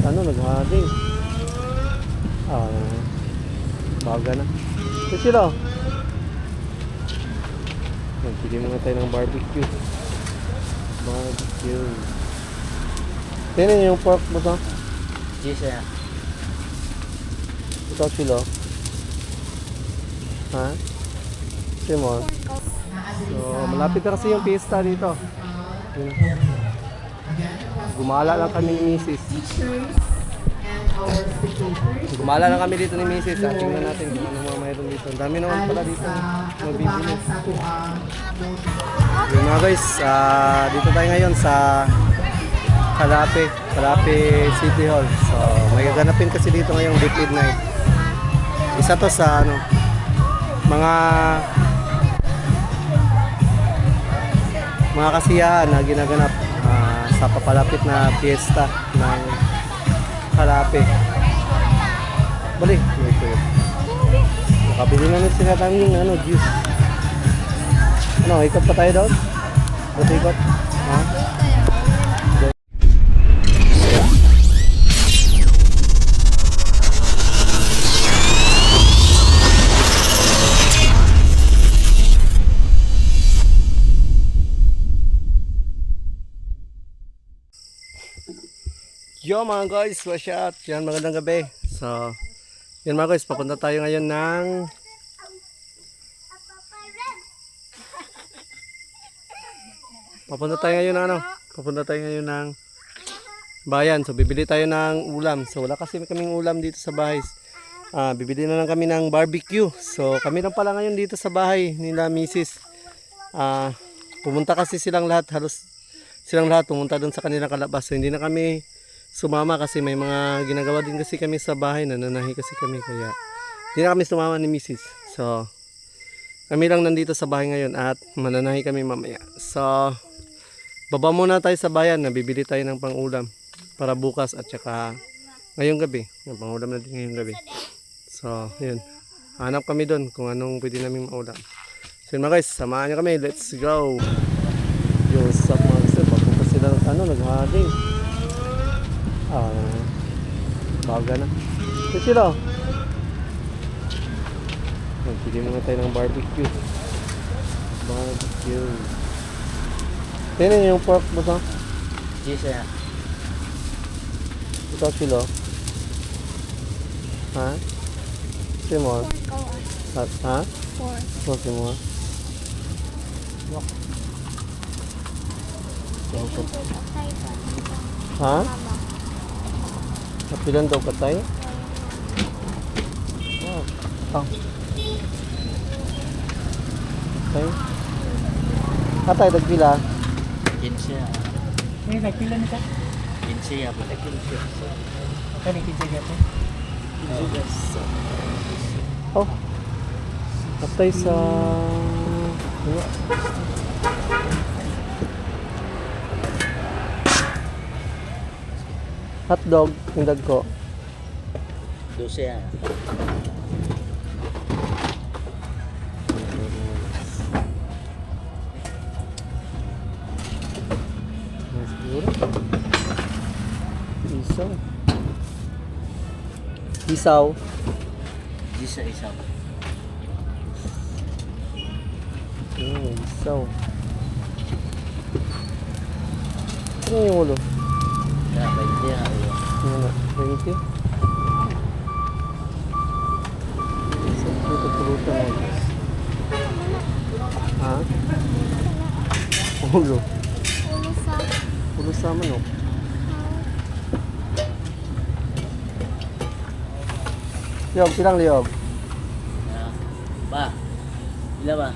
ano, naghaging. Baga na. Ito sila. Pili muna tayo ng barbecue. Barbecue. Tingnan yung pork mo to. Yes, sir. Ito sila. Ha? Simon. So, malapit na kasi yung pista dito. Gumala lang kami ni Mrs. Gumala lang kami dito ni Mrs. Tingnan natin kung ano mga mayroon dito. Ang dami naman pala dito mabibili. Yun mga guys, dito tayo ngayon sa Calape City Hall. So, may gaganapin kasi dito ngayong Deep Midnight. Isa to sa ano, mga kasiyahan na ginaganap sa papalapit na piyesta ng Calape. Balik, nakabili na nun sila tanging juice. Ano, ikot pa tayo doon? Ikot? Ha? Yo mga guys, what's up? Yan, magandang gabi. So, yan mga guys, papunta tayo ngayon ng ng bayan. So, bibili tayo ng ulam. So, wala kasi kaming ulam dito sa bahay. Bibili na lang kami ng barbecue. So, kami lang pala ngayon dito sa bahay nila Mrs. Pumunta kasi silang lahat, halos silang lahat pumunta doon sa kanilang kalabas. So, hindi na kami sumama kasi may mga ginagawa din kasi kami sa bahay, nananahi kasi kami, kaya hindi na kami sumama ni Mrs. So, kami lang nandito sa bahay ngayon at mananahi kami mamaya. So, baba muna tayo sa bayan, nabibili tayo ng pang-ulam para bukas at saka ngayong gabi. Yung pang-ulam natin ngayong gabi. So, yun. Hanap kami doon kung anong pwede namin maulam. So, yun mga guys, samahan nyo kami. Let's go! Yo, what's up mga guys? Papunta sila ng naghaging. Baga na. Ito sila. Pili muna tayo ng barbecue. Barbecue. Tingnan yung pork mo to. Yes, sir. Ito sila. Ha? Simon. Ha? Ito Simon. Ha? Kapilan daw patay? Oh. Okay. Katay, nagpila? 15. Ini nagpila na ka? 15 ya, pala 15. Kani kinsa gato? Oh. Katay sa hotdog, tindag ko. 12 ya. Siguro. Isaw. Isa. Isaw. Ano yung ulo? Ya, 20 ya. Ano? 20? Sa pulutan mo. Ha? Ulo. Ulo sa manok. Liyog, silang liyog. Ya. Ba. Ila ba?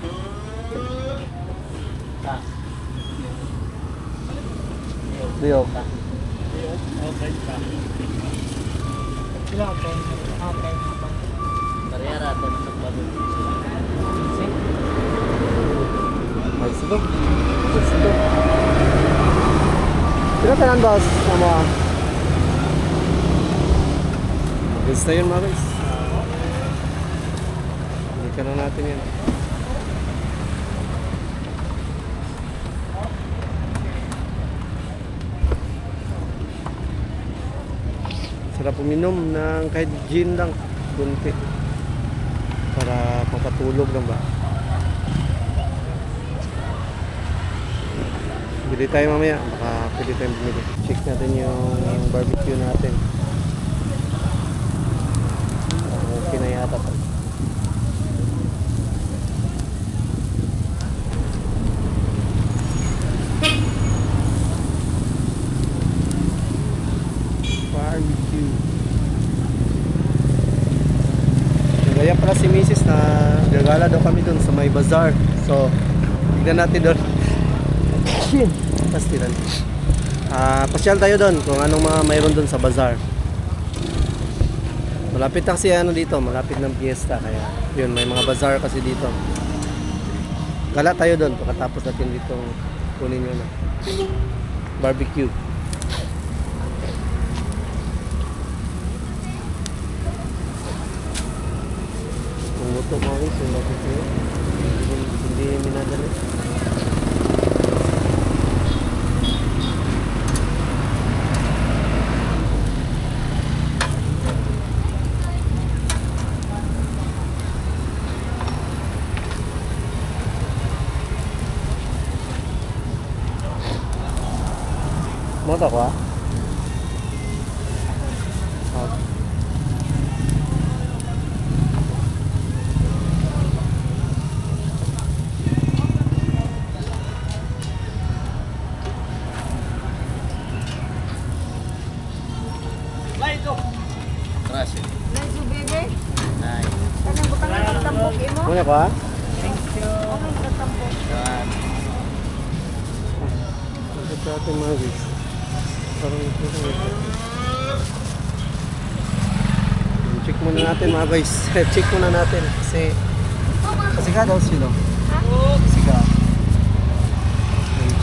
Liyog. Okay pa. Sila ako. Okay. Parehara ito na sa bago. Ay, sidog. Sino tanan boss? Sama. Gusto yun mga guys. Balikan na natin yan. Sarap uminom ng kahit gin lang, kunti. Para mapatulog lang ba. Bili tayo mamaya, baka pwede tayong bumili. Check natin yung barbecue natin. Okay na yata to. Barbecue. Kaya pala si Mrs. na gagala daw kami dun sa may bazaar. So, tignan natin doon. Pastilan. Pasyal tayo doon kung anong mga mayroon doon sa bazaar. Malapit kasi ano dito, malapit ng piyesta. Kaya yun, may mga bazaar kasi dito. Gala tayo doon pagkatapos natin dito kunin yun na barbecue. Pumuto mo rin sa barbecue. Hindi minadali. Moto ko ah. Trash eh. Nice you, baby. Ay. Kanang butang na pagtambok imo. Muna ko ah. Thank you. Anong pagtambok? Yan. Ito sa ating mga guys. Parang ito. Check muna natin mga guys. Check muna natin. Kasi ka daw sila. Kasi ka.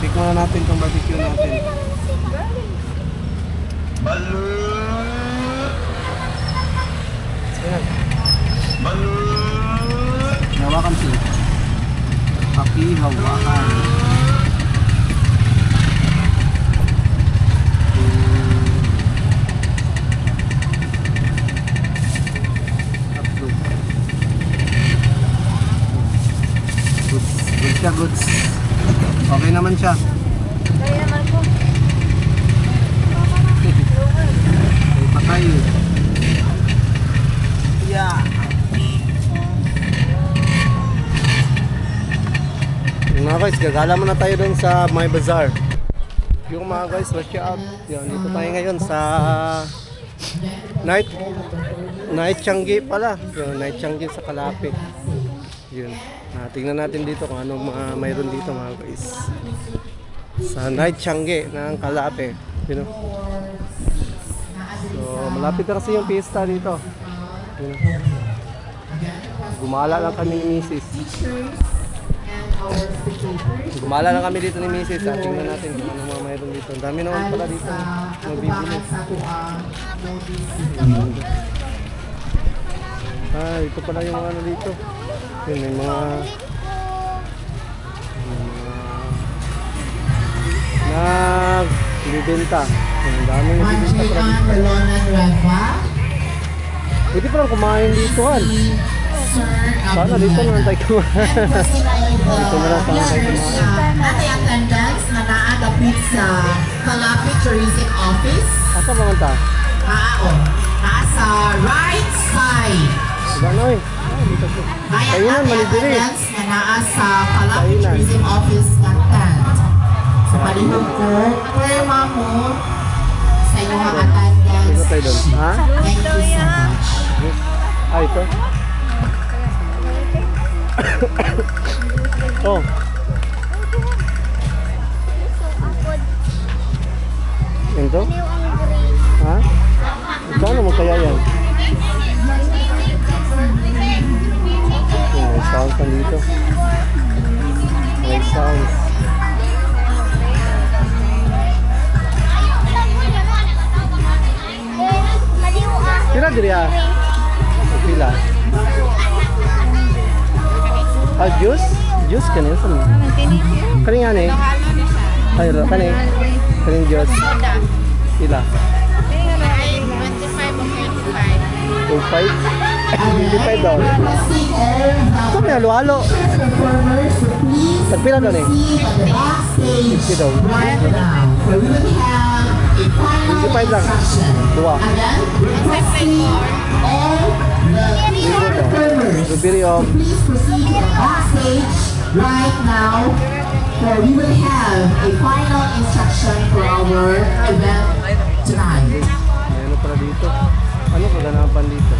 Check muna natin kung barbecue natin. Sige na. Hawakan siya. Pakihawakan. Good siya, goods. Okay naman siya. Kaya naman ko. Okay, patay. Yeah. Yung mga guys, gagala muna tayo dun sa My Bazaar. Yung mga guys, watch out. Yan, dito tayo ngayon sa Night Changi pala. Yung Night Changi sa Kalapit. Yun. Tingnan natin dito kung anong mga mayroon dito mga guys. Sa Night Changi ng Kalapit. You know? So, malapit na kasi yung pista dito. You know? Gumala lang kami ni Mrs. Gumala lang kami dito ni Mrs. Tingnan natin kung anong mga mayroon dito. Ang dami naman pala dito. Mabibili. Ito pala yung ano dito. Yun, may mga nagbibenta. Ang dami nagbibenta pala dito. Pwede palang kumain dito kan. Sana dito na lang tayo kumain. Dito na lang sana tayo kumain. Ate attendance na naadapit sa Kalapit Tourism Office. Asa ba man ta? Nasa right side. Diba na eh. Dito po. Kainan, manidiri. Attendance na nasa Kalapit Kainan. Tourism Office ng tent. Sa palihog ko, kurma mo sa inyong Dito attendance. tayo doon. Ha? Thank you so much. Ito. Oh. Ito? Ha? Saan mo kaya yan? May sounds na dito. May sounds. Pila diri ah? Pila? Juice? Juice kanina sa mo? Kaning nga ni? Ay, kaning juice. Pila? 25 2.5. Again, daw. requesting all Ito the may halo-halo. performers to please Tagpila daw eh. proceed at the backstage Ito daw. right now. Where we will have a final 25 lang. instruction. Dua. Again, requesting all the performers Bibili of please proceed to the backstage right now. For we will have a final instruction for our event tonight. may ano pala dito. Ano kaganapan dito?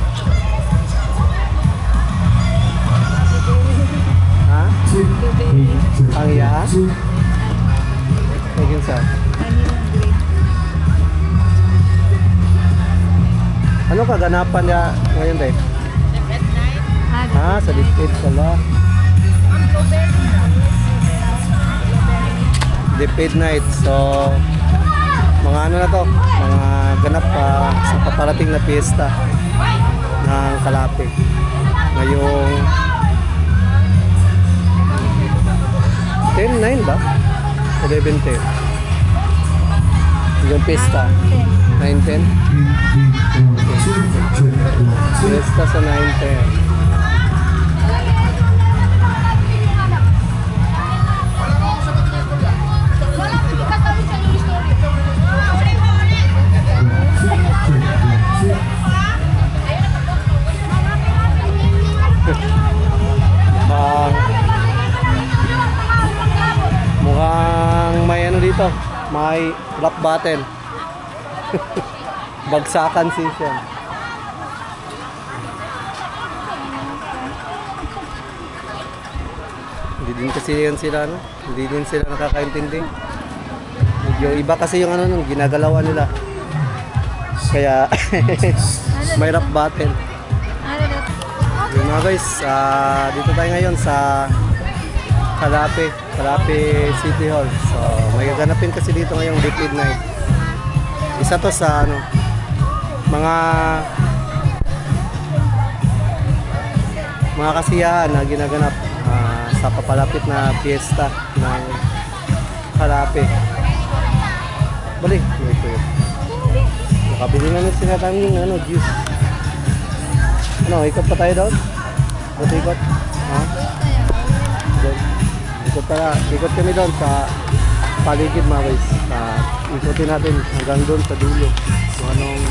Ha? Ang iya? Tingin sa. Ano kaganapan niya ngayon deh? Sa Dipid pala. Dipid night. So, mga ano na to? Mga ganap pa sa paparating na piyesta ng Kalape. Ngayong 10-9 ba? 11-10. Yung piyesta. 9-10. Piyesta sa 9-10. Mukhang may ano dito, may rap battle. Bagsakan session. Hindi din kasi yan sila, no? Hindi din sila nakakaintindi. Medyo iba kasi yung ano nung ginagalawan nila. Kaya may rap battle. Yun mga guys, dito tayo ngayon sa Kalape City Hall. So may gaganapin kasi dito ngayong Dipid Night. Isa to sa ano, mga kasiyahan na ginaganap sa papalapit na piyesta ng Kalape. Balik, ito. Nakabili na nun sila tanging ano, juice. Ano, ikot pa tayo doon? Buti ikot? Ha? Doon. Ikot kami doon sa paligid mga guys. Ikutin natin hanggang doon sa dulo. Kung anong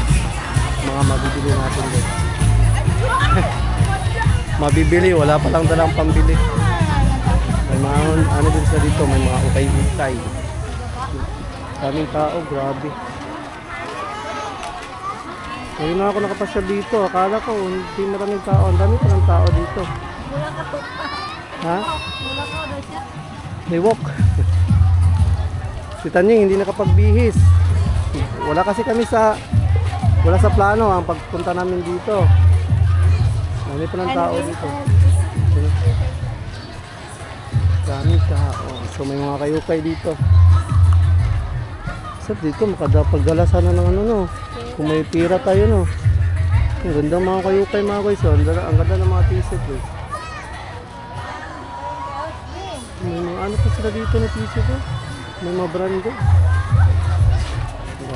mga mabibili natin doon. Mabibili, wala pa lang dalang pambili. May mga ano din sa dito, may mga ukay-ukay. Daming tao, grabe. Ngayon na ako nakapasyal dito. Akala ko hindi maraming tao. Ang dami pa ng tao dito. Mula ka to. Ha? Mula ka daw siya. May walk. Si Tanying hindi nakapagbihis. Wala kasi kami wala sa plano ang pagpunta namin dito. Dami pa ng tao dito. Daming tao. So may mga kayukay dito. So dito makadapagdalasan na ng ano no. Kung may pira tayo no. Ang ganda mga kayukay mga guys. Ang ganda ng mga t-shirt eh. May mga ano pa sila dito na t-shirt eh. May mga brand eh.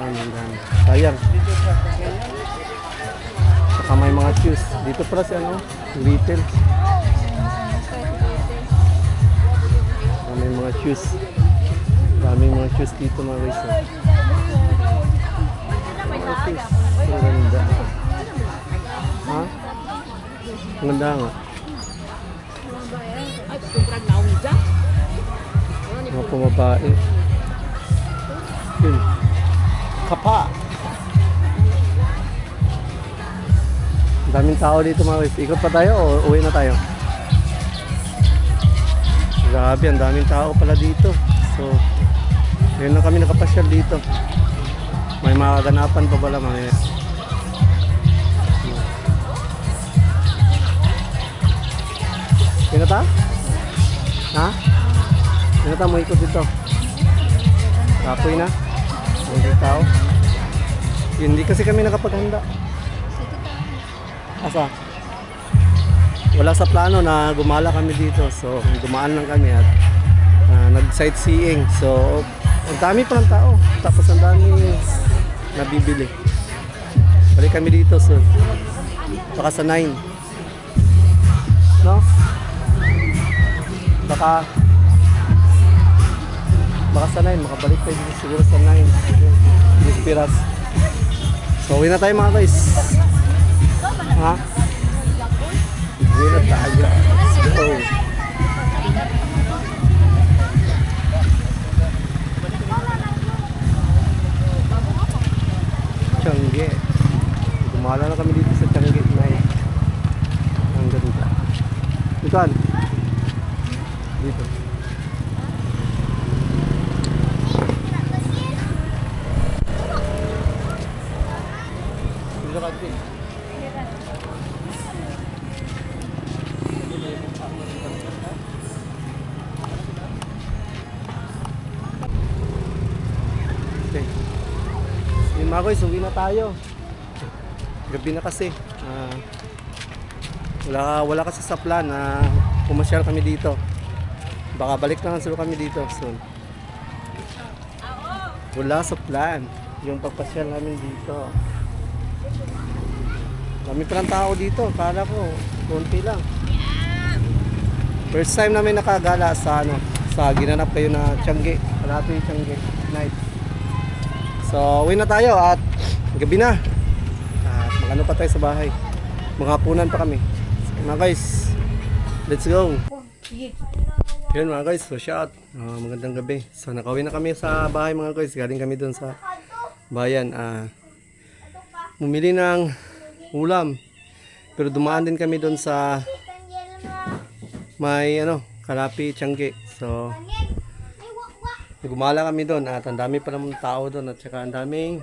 Ang dami. Sayang. Saka may mga shoes. Dito pala si ano, retail. May mga shoes. Daming mga shoes dito mga guys. Ang ganda. Ha? Ang ganda nga. Mga pumabae. Yun. Kapa. Ang daming tao dito mga guys. Ikot pa tayo o uwi na tayo? Grabe, ang daming tao pala dito. So, ngayon lang kami nakapasyal dito. May mga ganapan pa pala mga Pinata? Ha? Pinata mo ikot dito? Kapoy na? Hindi tao? Hindi kasi kami nakapaghanda. Asa? Wala sa plano na gumala kami dito. So, dumaan lang kami at nag-sightseeing. So, ang dami pa ng tao. Tapos ang dami nabibili. Balik kami dito. So, Baka sa 9. No? Baka sa 9. Makabalik tayo dito siguro sa 9. Dispiras. So, uwi na tayo mga guys. Ha? Uwi na tayo. Let's go. Tiangge. Gumala na kami dito sa Tiangge night. Ang ganda. Dito. Dito. Dito ka din. Okay. Yun mga guys, uwi na tayo. Gabi na kasi. Wala kasi sa plan na pumasyal kami dito. Baka balik na lang sila kami dito soon. Wala sa plan yung pagpasyal namin dito. Dami pa ng tao dito. Kala ko, konti lang. First time namin nakagala sa ginanap kayo na Tiangge. Kalahati yung Tiangge night. So, uwi na tayo at gabi na. At magano pa tayo sa bahay. Maghapunan pa kami. So, mga guys, let's go. Yun mga guys, so shout. Magandang gabi. So, nakauwi na kami sa bahay mga guys. Galing kami doon sa bayan. Bumili ng ulam. Pero dumaan din kami doon sa may Kalapi, Tiangge. So, gumala kami doon at ang dami pa naman tao doon at saka ang daming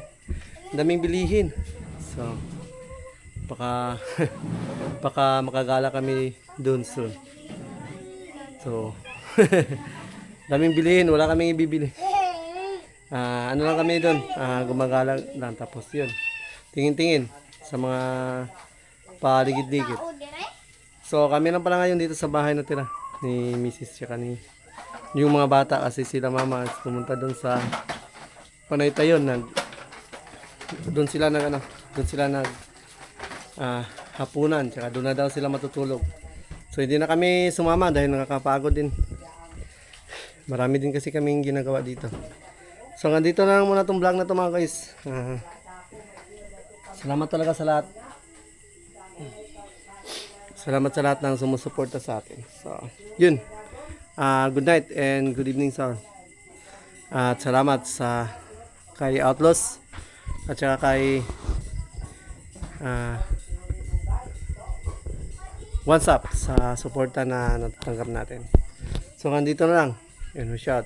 bilihin. So, baka makagala kami doon soon. So, daming bilihin, wala kaming ibibili. Ano lang kami doon, gumagala lang tapos yun. Tingin-tingin sa mga paligid-ligid. So, kami lang pala ngayon dito sa bahay na tira ni Mrs. tsaka ni yung mga bata kasi sila mama pumunta doon sa Panaytayon doon sila nag hapunan tsaka doon na daw sila matutulog. So hindi na kami sumama dahil nakakapagod din. Marami din kasi kaming ginagawa dito. So nandito na lang muna tong vlog na to mga guys. Salamat talaga sa lahat. Salamat sa lahat ng sumusuporta sa atin. So yun. Good night and good evening sir. At salamat kay Outlaws at saka kay WhatsApp sa suporta na natatanggap natin. So, nandito na lang. Yun, shout.